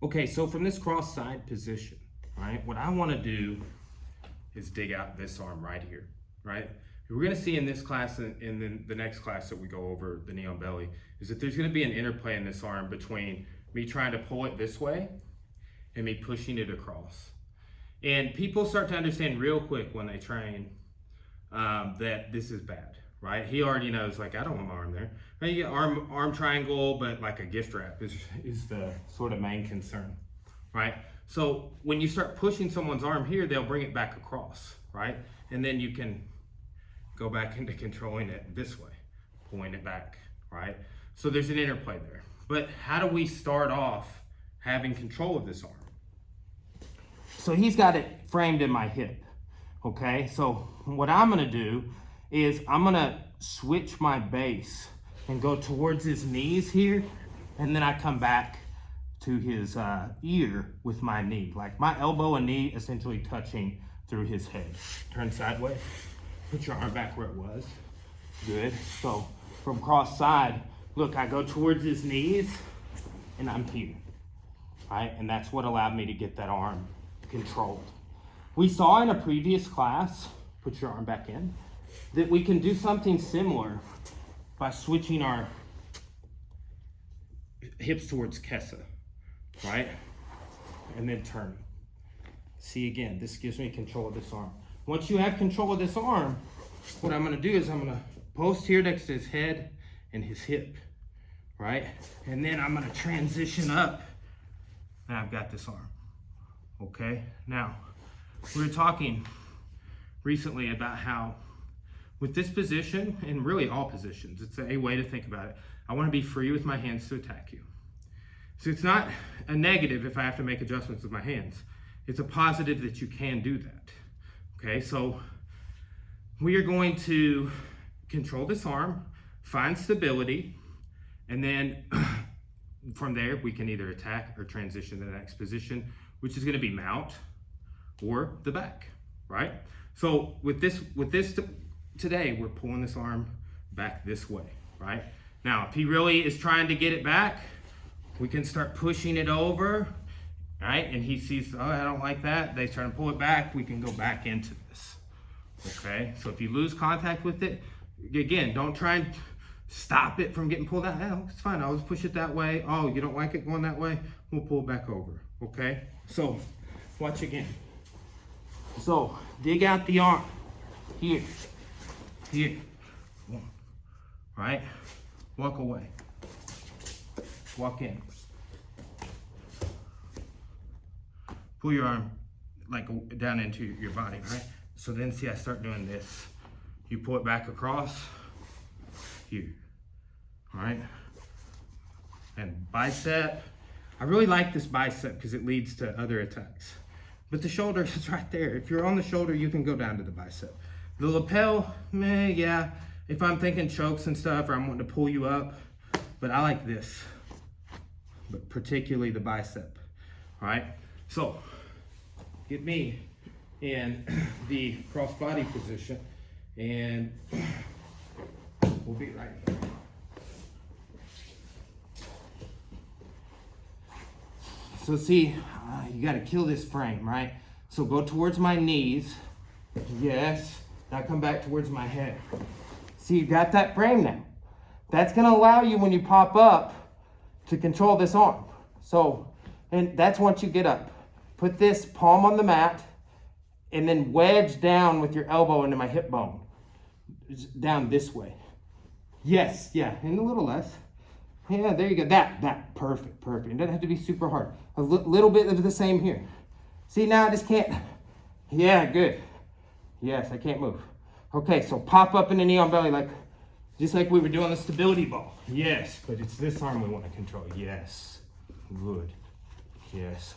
Okay, so from this cross side position, right, what I want to do is dig out this arm right here, right? We're going to see in this class and in the next class that we go over the knee on belly is that there's going to be an interplay in this arm between me trying to pull it this way and me pushing it across. And people start to understand real quick when they train that this is bad, right? He already knows, like, I don't want my arm there. Right? You get arm triangle, but like a gift wrap is the sort of main concern, right? So when you start pushing someone's arm here, they'll bring it back across, right? And then you can go back into controlling it this way, pulling it back, right? So there's an interplay there. But how do we start off having control of this arm? So he's got it framed in my hip, okay? So what I'm gonna do is I'm gonna switch my base and go towards his knees here, and then I come back to his ear with my knee, like my elbow and knee essentially touching through his head. Turn sideways, put your arm back where it was. Good. So from cross side, look, I go towards his knees and I'm here, right? And that's what allowed me to get that arm controlled. We saw in a previous class, put your arm back in, that we can do something similar by switching our hips towards Kessa, right? And then turning. See, again, this gives me control of this arm. Once you have control of this arm, what I'm gonna do is I'm gonna post here next to his head and his hip, right? And then I'm gonna transition up and I've got this arm, okay? Now, we were talking recently about how with this position, and really all positions, it's a way to think about it. I wanna be free with my hands to attack you. So it's not a negative if I have to make adjustments with my hands. It's a positive that you can do that, okay? So we are going to control this arm, find stability, and then from there, we can either attack or transition to the next position, which is gonna be mount or the back, right? So with this today, we're pulling this arm back this way, right? Now, if he really is trying to get it back, we can start pushing it over, right? And he sees, oh, I don't like that. They try to pull it back, we can go back into this, okay? So if you lose contact with it, again, don't try and stop it from getting pulled out. Oh, it's fine, I'll just push it that way. Oh, you don't like it going that way? We'll pull it back over, okay? So, watch again. So, dig out the arm, here, right? Walk away, walk in. Pull your arm like down into your body, right? So then see, I start doing this. You pull it back across, here, all right? And bicep, I really like this bicep because it leads to other attacks. But the shoulder is right there. If you're on the shoulder, you can go down to the bicep. The lapel, yeah, if I'm thinking chokes and stuff or I'm wanting to pull you up, but I like this, but particularly the bicep, all right? So, get me in the cross body position and we'll be right here. So see, you gotta kill this frame, right? So go towards my knees, yes. Now come back towards my head. See, you got that frame now. That's gonna allow you when you pop up to control this arm. So, and that's once you get up. Put this palm on the mat and then wedge down with your elbow into my hip bone. Down this way. Yes, yeah, and a little less. Yeah, there you go. That, perfect. It doesn't have to be super hard. A little bit of the same here. See, now I just can't. Yeah, good. Yes, I can't move. Okay, so pop up in the knee on belly, like just like we were doing the stability ball. Yes, but it's this arm we want to control. Yes, good. Yes,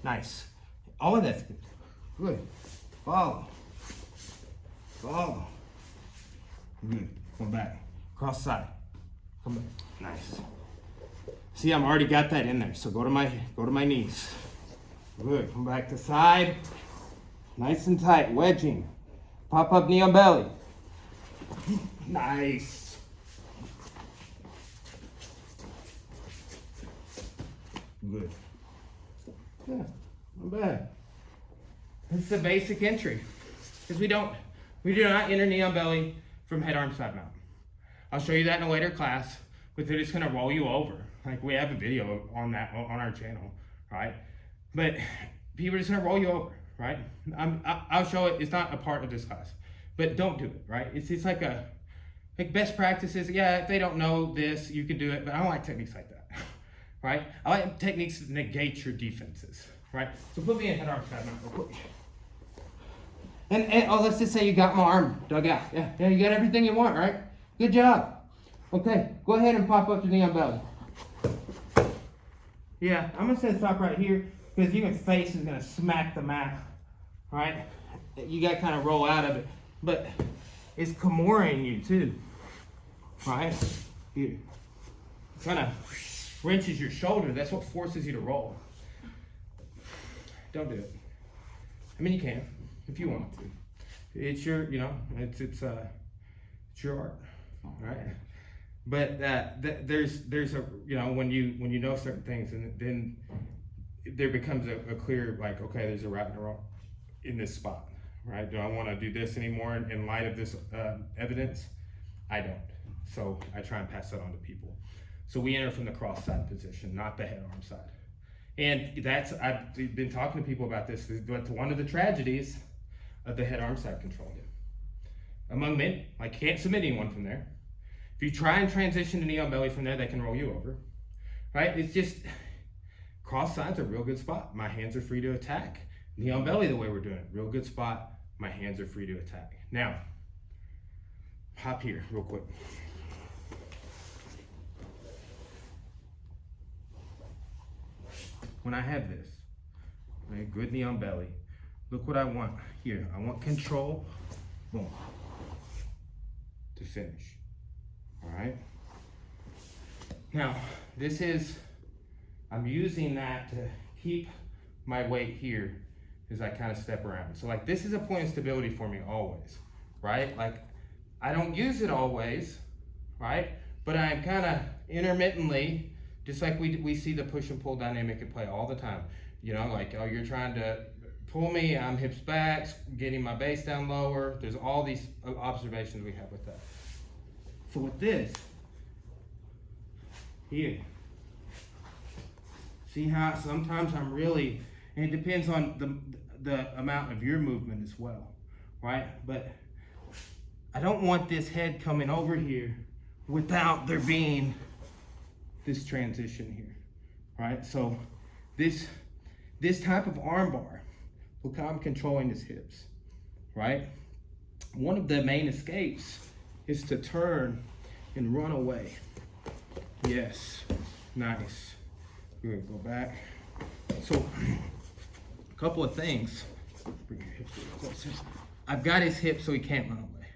nice. All of that's good. Good. Follow. Good. Come back. Cross side. Come back. Nice. See, I'm already got that in there. So go to my knees. Good. Come back to side. Nice and tight. Wedging. Pop up knee on belly. Nice. Good. Yeah, not bad. It's the basic entry. Because we do not enter knee on belly from head, arm, side mount. I'll show you that in a later class, but they're just gonna roll you over. Like we have a video on that on our channel, right? But people are just gonna roll you over, right? I'll show it. It's not a part of this class, but don't do it, right? It's like best practices. Yeah, if they don't know this, you can do it, but I don't like techniques like that, right? I like techniques that negate your defenses, right? So put me in head, arm, side mount real quick. And oh, let's just say you got my arm dug out. Yeah, you got everything you want, right? Good job. Okay, go ahead and pop up to knee on belly. Yeah, I'm gonna say stop right here because your face is gonna smack the mat, right? You gotta kind of roll out of it, but it's Kimuring you too, right? Here, kind of wrenches your shoulder. That's what forces you to roll. Don't do it. I mean, you can if you want to. It's your, it's your art, right? But there's a, when you know certain things, and then there becomes a clear, like, okay, there's a right and a wrong in this spot, right? Do I want to do this anymore in light of this evidence? I don't. So I try and pass that on to people. So we enter from the cross side position, not the head arm side. And I've been talking to people about this, but one of the tragedies of the head arm side control among men, like can't submit anyone from there. If you try and transition to knee on belly from there, they can roll you over, right? It's just, cross side's a real good spot. My hands are free to attack. Knee on belly, the way we're doing it, real good spot. My hands are free to attack. Now, hop here real quick. When I have this, okay, good knee on belly, look what I want here. I want control, boom, to finish. All right. Now, I'm using that to keep my weight here as I kind of step around. So like this is a point of stability for me always, right? Like I don't use it always, right? But I'm kind of intermittently, just like we see the push and pull dynamic at play all the time. Like, oh, you're trying to pull me, I'm hips back, getting my base down lower. There's all these observations we have with that. So with this, here, see how sometimes I'm really, and it depends on the amount of your movement as well, right? But I don't want this head coming over here without there being this transition here, right? So this type of arm bar, look how I'm controlling his hips, right? One of the main escapes is to turn and run away. Yes, nice. Good, go back. So, a couple of things. Bring your hips a little closer. I've got his hips so he can't run away,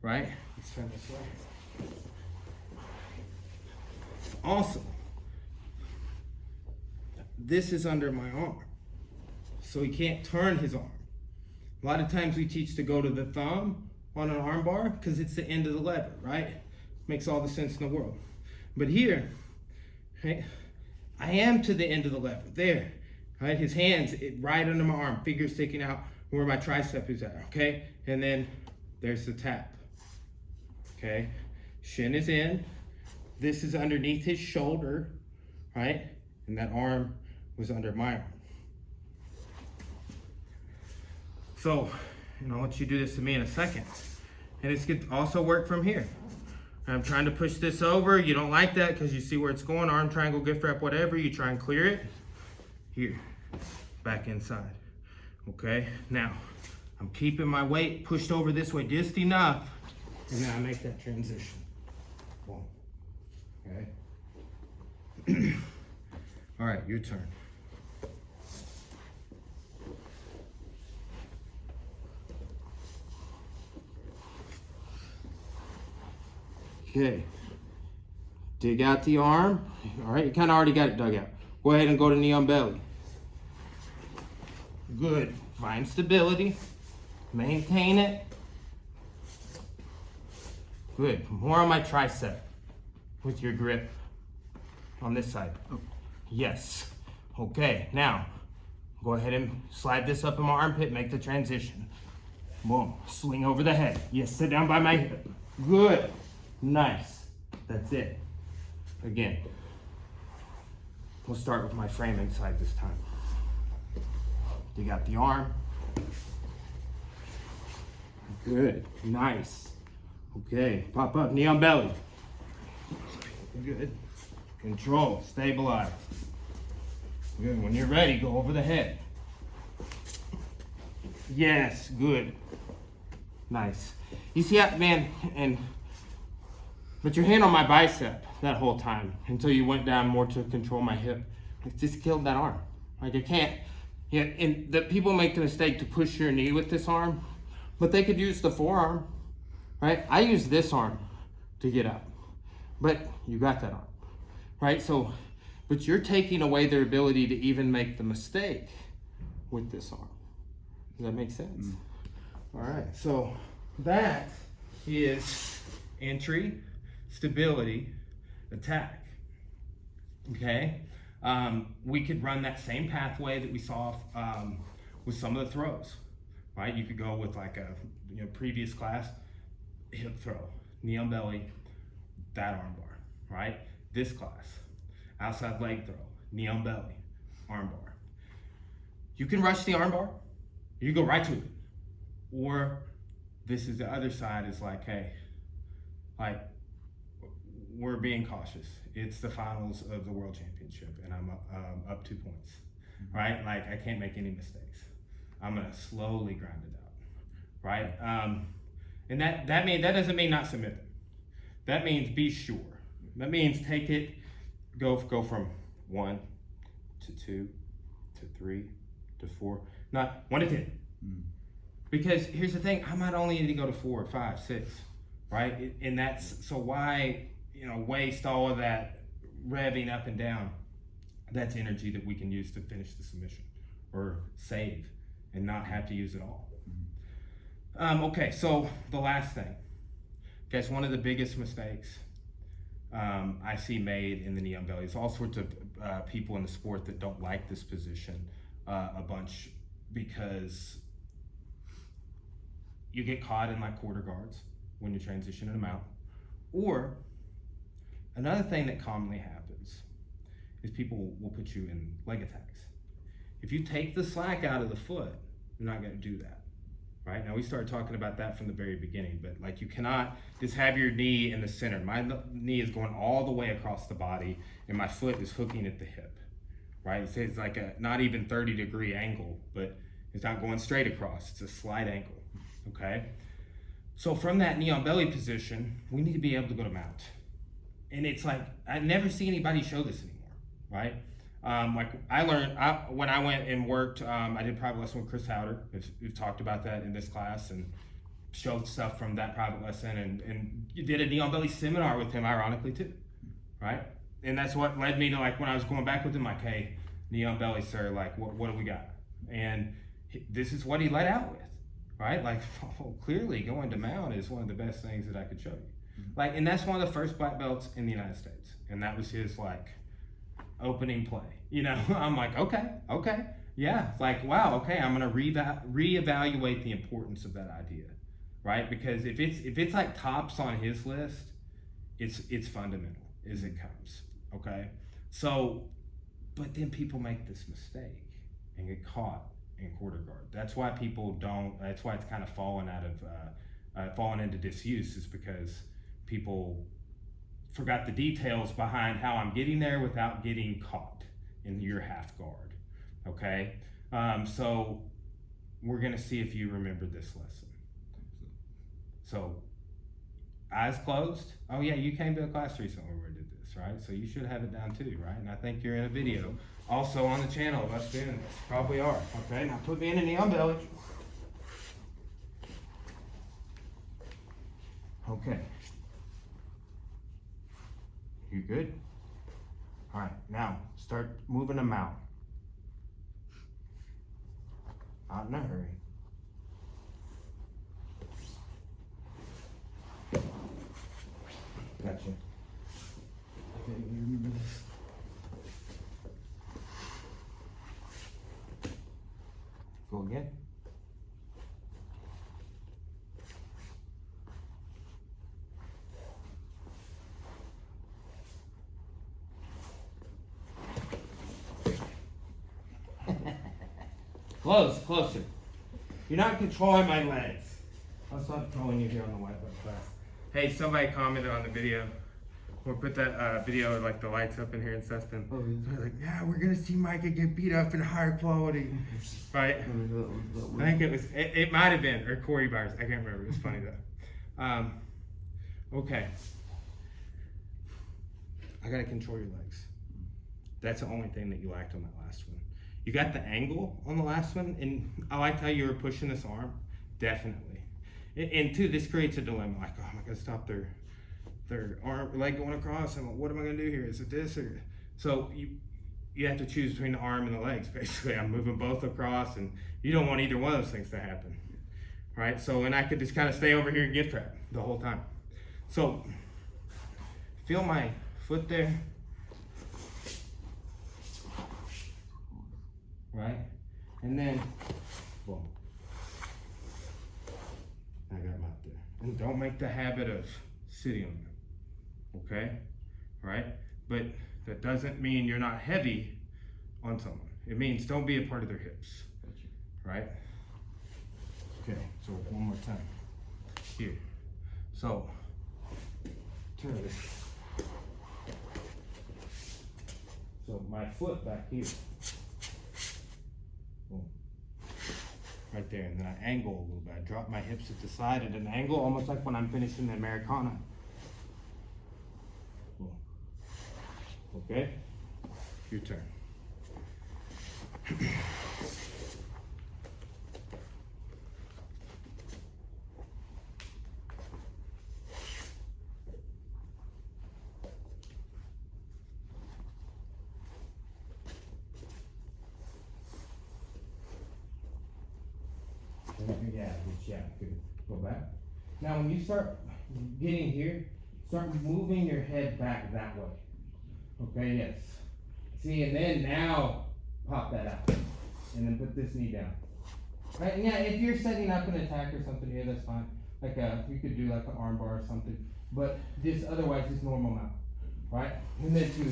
right? Let's turn this way. Also, this is under my arm, so he can't turn his arm. A lot of times we teach to go to the thumb on an arm bar because it's the end of the lever, right? Makes all the sense in the world. But here, right, I am to the end of the lever, there, right? His hands right under my arm, fingers sticking out where my tricep is at, okay? And then there's the tap, okay? Shin is in, this is underneath his shoulder, right? And that arm was under my arm. So, I'll let you do this to me in a second. And this could also work from here. I'm trying to push this over. You don't like that because you see where it's going, arm triangle, gift wrap, whatever. You try and clear it. Here, back inside. Okay, now I'm keeping my weight pushed over this way just enough, and then I make that transition. Boom. Okay. All right, your turn. Okay, dig out the arm. All right, you kind of already got it dug out. Go ahead and go to knee on belly. Good, find stability, maintain it. Good, more on my tricep with your grip on this side. Yes, okay, now Go ahead and slide this up in my armpit, make the transition. Boom, swing over the head. Yes, sit down by my hip. Good, nice, that's it. Again, we'll start with my framing side this time. Dig out the arm. Good, nice. Okay, pop up, knee on belly. Good, control, stabilize. Good, when you're ready, go over the head. Yes, good. Nice. You see that, man, but your hand on my bicep that whole time until you went down more to control my hip. It just killed that arm. Like I can't, yeah, and the people make the mistake to push your knee with this arm, but they could use the forearm, right? I use this arm to get up, but you got that arm, right? So, but you're taking away their ability to even make the mistake with this arm. Does that make sense? All right, so that is entry, stability, attack, okay? We could run that same pathway that we saw with some of the throws, right? You could go with like a previous class, hip throw, knee on belly, that arm bar, right? This class, outside leg throw, knee on belly, arm bar. You can rush the arm bar, you go right to it. Or this is the other side, is like, hey, like we're being cautious. It's the finals of the world championship and I'm up 2 points, right? Like I can't make any mistakes. I'm gonna slowly grind it out, right? And that doesn't mean not submit them. That means be sure. That means take it, go from 1 to 2 to 3 to 4, not 1 to 10. Because here's the thing, I might only need to go to 4, 5, 6, right? And that's, so why, waste all of that revving up and down? That's energy that we can use to finish the submission or save and not have to use it all. Okay, so the last thing. Guys, one of the biggest mistakes I see made in the knee on belly is all sorts of people in the sport that don't like this position a bunch, because you get caught in like quarter guards when you're transitioning them out. Or another thing that commonly happens is people will put you in leg attacks. If you take the slack out of the foot, you're not gonna do that, right? Now we started talking about that from the very beginning, but like you cannot just have your knee in the center. My knee is going all the way across the body and my foot is hooking at the hip, right? It's like a not even 30-degree angle, but it's not going straight across, it's a slight angle. Okay, so from that knee on belly position, we need to be able to go to mount. And it's like, I never see anybody show this anymore, right? Like I learned, when I went and worked, I did private lesson with Chris Howder. We've talked about that in this class and showed stuff from that private lesson, and you did a knee on belly seminar with him, ironically too, right? And that's what led me to, like, when I was going back with him, like, hey, knee on belly, sir, like, what do we got? And this is what he let out with. Right? Like, clearly going to mount is one of the best things that I could show you. Like, and that's one of the first black belts in the United States. And that was his, like, opening play. I'm like, okay, yeah. Like, wow, okay, I'm gonna reevaluate the importance of that idea, right? Because if it's like tops on his list, it's fundamental as it comes, okay? So, but then people make this mistake and get caught in quarter guard. That's why people don't, that's why it's kind of fallen into disuse, is because people forgot the details behind how I'm getting there without getting caught in your half guard, okay? So we're gonna see if you remember this lesson. So eyes closed. Oh yeah, you came to a class recently where we did this, right? So you should have it down too, right? And I think you're in a video also on the channel of us doing this. Probably are. Okay, now put me in a knee on belly. Okay. You good? All right, now start moving them out. Not in a hurry. Gotcha. Okay, you remember this? Closer. You're not controlling my legs. I'll stop trolling you here on the whiteboard class. Hey, somebody commented on the video. We'll put that video like the lights up in here and stuff. And they're like, yeah, we're gonna see Micah get beat up in higher quality, right? I think it might have been, or Corey Byers. I can't remember. It was funny though. Okay. I gotta control your legs. That's the only thing that you lacked on that last one. You got the angle on the last one, and I like how you were pushing this arm, definitely. And two, this creates a dilemma. Like, oh, am I gonna stop their leg going across? And what am I gonna do here? Is it this or? So you have to choose between the arm and the legs. Basically, I'm moving both across, and you don't want either one of those things to happen, right? So, and I could just kind of stay over here and gift wrap the whole time. So, feel my foot there. Right? And then, boom. I got them out there. And don't make the habit of sitting on them. Okay? Right? But that doesn't mean you're not heavy on someone. It means don't be a part of their hips. Right? Okay, so one more time. Here. So, turn this. So my foot back here. Boom. Right there, and then I angle a little bit. I drop my hips at the side at an angle, almost like when I'm finishing the Americana. Boom. Okay? Your turn. Yeah, good. Go back. Now when you start getting here, start moving your head back that way. Okay, yes. See, and then now pop that out. And then put this knee down. Right, and yeah, if you're setting up an attack or something here, that's fine. Like you could do like an arm bar or something. But this otherwise is normal mount. Right? And then to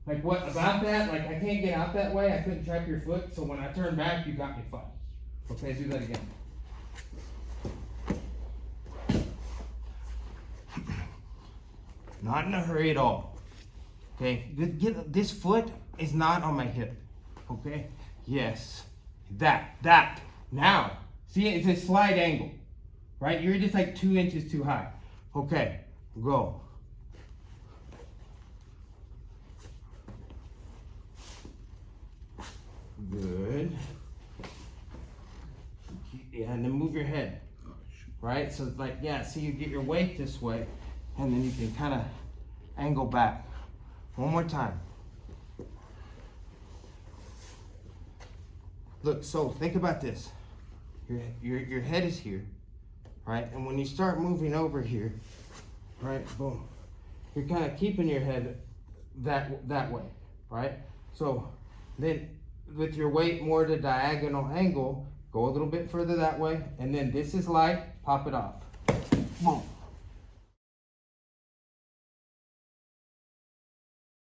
like what about that? Like I can't get out that way, I couldn't trap your foot, so when I turn back you got me fine. Okay, do that again. Not in a hurry at all. Okay, this foot is not on my hip. Okay, yes, that. Now, see, it's a slight angle, right? You're just like 2 inches too high. Okay, go. Good. Yeah, and then move your head, right? So it's like, yeah, see, you get your weight this way, and then you can kind of angle back. One more time. Look, so think about this. Your head is here, right? And when you start moving over here, right, boom, you're kind of keeping your head that way, right? So then with your weight more to diagonal angle, go a little bit further that way, and then this is light, pop it off. Boom.